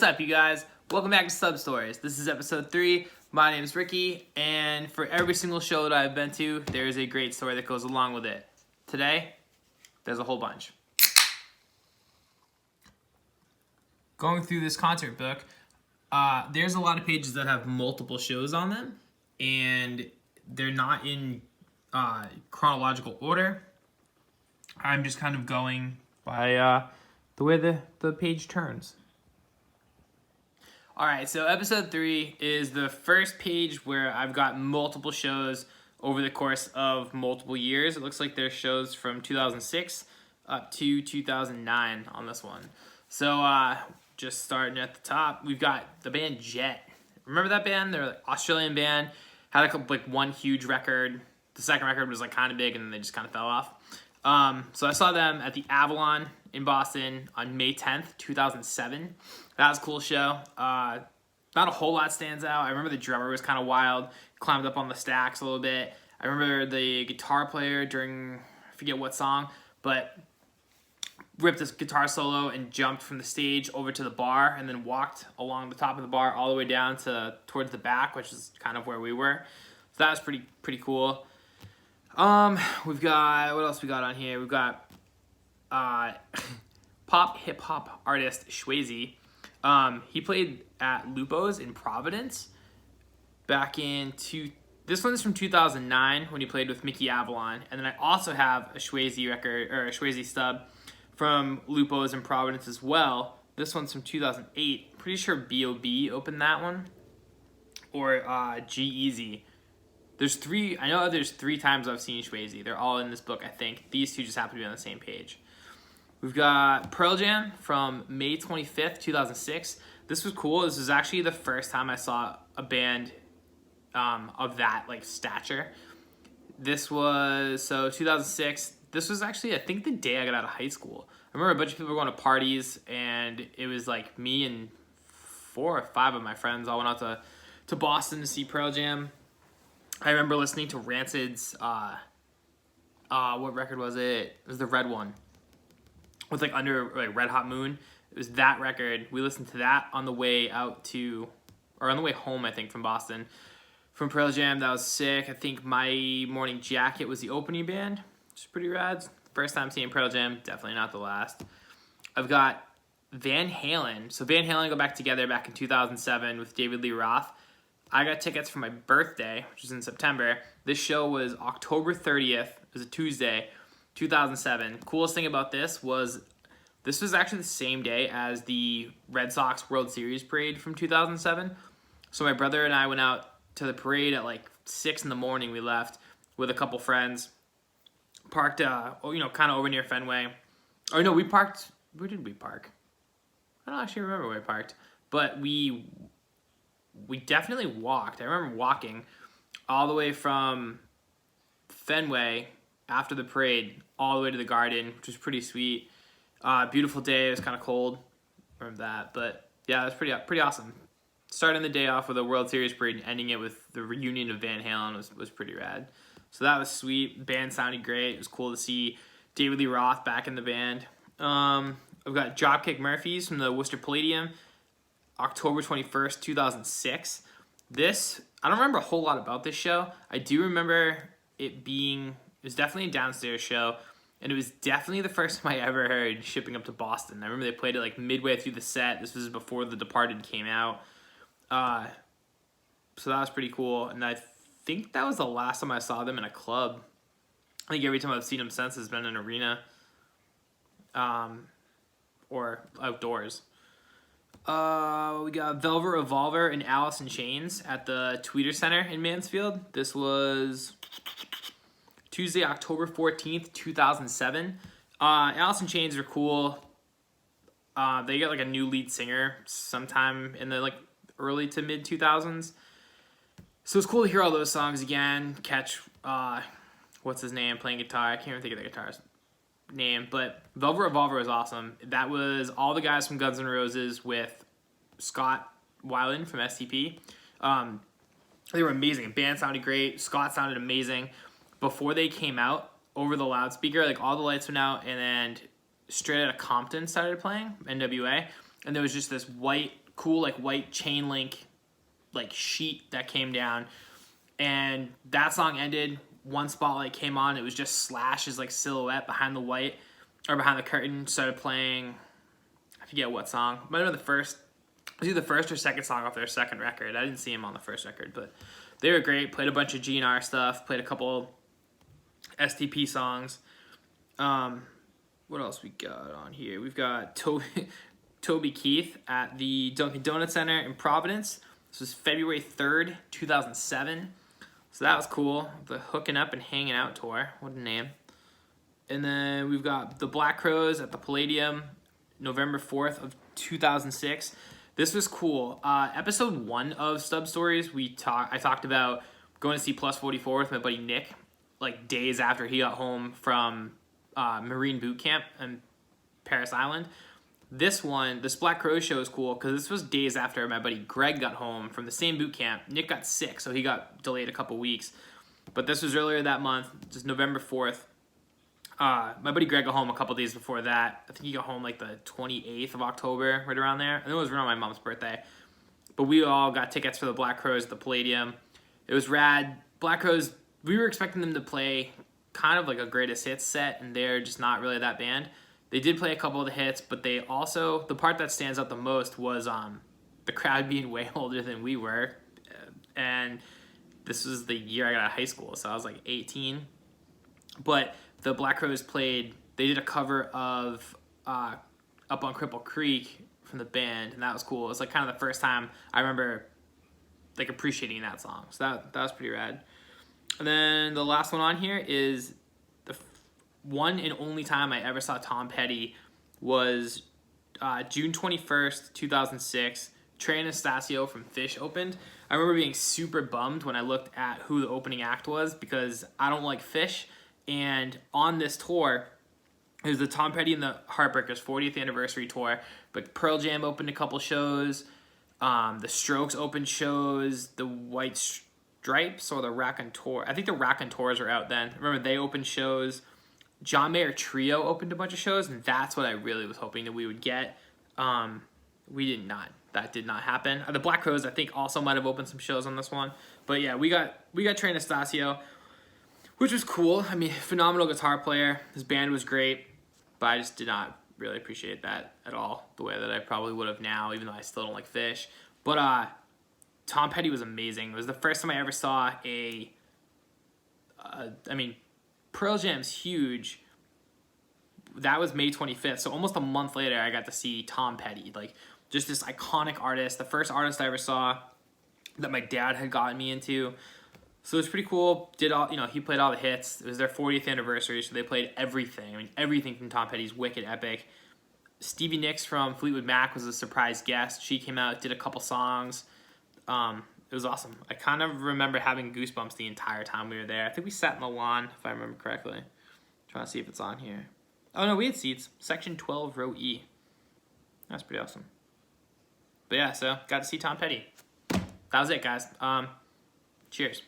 What's up, you guys? Welcome back to Stub Stories. This is episode 3. My name is Ricky, and for every single show that I've been to, there is a great story that goes along with it. Today, there's a whole bunch. Going through this concert book, there's a lot of pages that have multiple shows on them, and they're not in chronological order. I'm just kind of going by the way the page turns. Alright, so episode 3 is the first page where I've got multiple shows over the course of multiple years. It looks like there's shows from 2006 up to 2009 on this one. So, just starting at the top, we've got the band Jet. Remember that band? They're an Australian band. Had one huge record. The second record was kind of big, and then they just kind of fell off. So I saw them at the Avalon in Boston on May 10th, 2007. That was a cool show. Not a whole lot stands out. I remember the drummer was kind of wild, climbed up on the stacks a little bit. I remember the guitar player during, I forget what song, but ripped this guitar solo and jumped from the stage over to the bar and then walked along the top of the bar all the way down to towards the back, which is kind of where we were. So that was pretty cool. We've got, what else we got on here? We've got pop hip hop artist Shwayze. He played at Lupo's in Providence back in this one's from 2009 when he played with Micky Avalon, and then I also have a Shwayze record or a Shwayze stub from Lupo's in Providence as well. This one's from 2008. Pretty sure B.O.B. opened that one, or G-Eazy. I know there's 3 times I've seen Shwayze. They're all in this book, I think. These two just happen to be on the same page. We've got Pearl Jam from May 25th, 2006. This was cool. This was actually the first time I saw a band of that stature. This was 2006. This was actually, I think, the day I got out of high school. I remember a bunch of people were going to parties, and it was me and 4 or 5 of my friends all went out to Boston to see Pearl Jam. I remember listening to Rancid's, what record was it? It was the red one. With Under Red Hot Moon. It was that record. We listened to that on the way on the way home, I think, from Boston. From Pearl Jam, that was sick. I think My Morning Jacket was the opening band, which is pretty rad. First time seeing Pearl Jam, definitely not the last. I've got Van Halen. So Van Halen go back together back in 2007 with David Lee Roth. I got tickets for my birthday, which was in September. This show was October 30th. It was a Tuesday, 2007. Coolest thing about this was actually the same day as the Red Sox World Series parade from 2007. So my brother and I went out to the parade at 6 in the morning. We left with a couple friends. Parked, kind of over near Fenway. Or no, we parked, where did we park? I don't actually remember where we parked. But we definitely walked. I remember walking all the way from Fenway after the parade all the way to the Garden, which was pretty sweet. Beautiful day. It was kind of cold. I remember that. But yeah, it was pretty awesome. Starting the day off with a World Series parade and ending it with the reunion of Van Halen was pretty rad. So that was sweet. Band sounded great. It was cool to see David Lee Roth back in the band. I've got Dropkick Murphys from the Worcester Palladium. October 21st, 2006. I don't remember a whole lot about this show. I do remember it was definitely a downstairs show, and it was definitely the first time I ever heard Shipping Up to Boston. I remember they played it midway through the set. This was before The Departed came out. So that was pretty cool, and I think that was the last time I saw them in a club. I think every time I've seen them since has been in an arena or outdoors. We got Velvet Revolver and Alice in Chains at the Tweeter Center in Mansfield. This was Tuesday, October 14th, 2007. Alice in Chains are cool. They got a new lead singer sometime in the early to mid 2000s. So it's cool to hear all those songs again. Catch what's his name playing guitar. I can't even think of the guitarist's name, but Velvet Revolver was awesome. That was all the guys from Guns N' Roses with Scott Weiland from STP. They were amazing. The band sounded great. Scott sounded amazing. Before they came out, over the loudspeaker, all the lights went out, and then Straight Outta Compton started playing, NWA, and there was just this white cool like white chain link like sheet that came down, and that song ended. One spotlight came on. It was just Slash's like silhouette behind the white or behind the curtain. Started playing. I forget what song. Might have been the first. It was either the first or second song off their second record. I didn't see him on the first record, but they were great. Played a bunch of GNR stuff. Played a couple STP songs. What else we got on here? We've got Toby Keith at the Dunkin' Donuts Center in Providence. This was February 3rd, 2007. So that was cool. The Hooking Up and Hanging Out tour. What a name. And then we've got the Black Crowes at the Palladium, November 4th of 2006. This was cool. Episode 1 of Stub Stories, I talked about going to see Plus 44 with my buddy Nick, like days after he got home from Marine Boot Camp in Paris Island. This Black Crowes show is cool because this was days after my buddy Greg got home from the same boot camp. Nick got sick, so he got delayed a couple weeks. But this was earlier that month, just November 4th. My buddy Greg got home a couple days before that. I think he got home like the 28th of October, right around there. I think it was around my mom's birthday. But we all got tickets for the Black Crowes at the Palladium. It was rad. Black Crowes, we were expecting them to play kind of like a greatest hits set, and they're just not really that band. They did play a couple of the hits, but they also, the part that stands out the most was the crowd being way older than we were. And this was the year I got out of high school, so I was like 18. But the Black Crowes they did a cover of Up on Cripple Creek from the band, and that was cool. It was like kind of the first time I remember like appreciating that song. So that was pretty rad. And then the last one on here is the one and only time I ever saw Tom Petty was June 21st, 2006. Trey Anastasio from Fish opened. I remember being super bummed when I looked at who the opening act was because I don't like Fish. And on this tour, it was the Tom Petty and the Heartbreakers 40th anniversary tour. But Pearl Jam opened a couple shows. The Strokes opened shows. The White Stripes or the Raconteurs. I think the Raconteurs were out then. Remember, they opened shows. John Mayer Trio opened a bunch of shows, and that's what I really was hoping that we would get. We did not. That did not happen. The Black Crowes, I think, also might have opened some shows on this one. But yeah, we got Trey Anastasio, which was cool. I mean, phenomenal guitar player. His band was great, but I just did not really appreciate that at all, the way that I probably would have now, even though I still don't like Fish. But Tom Petty was amazing. It was the first time I ever saw Pearl Jam's huge. That was May 25th, so almost a month later, I got to see Tom Petty, like just this iconic artist, the first artist I ever saw that my dad had gotten me into. So it was pretty cool. He played all the hits. It was their 40th anniversary, so they played everything. I mean, everything from Tom Petty's wicked epic. Stevie Nicks from Fleetwood Mac was a surprise guest. She came out, did a couple songs. It was awesome. I kind of remember having goosebumps the entire time we were there. I think we sat in the lawn, if I remember correctly. I'm trying to see if it's on here. Oh, no, we had seats. Section 12, row E. That's pretty awesome. But yeah, so got to see Tom Petty. That was it, guys. Cheers.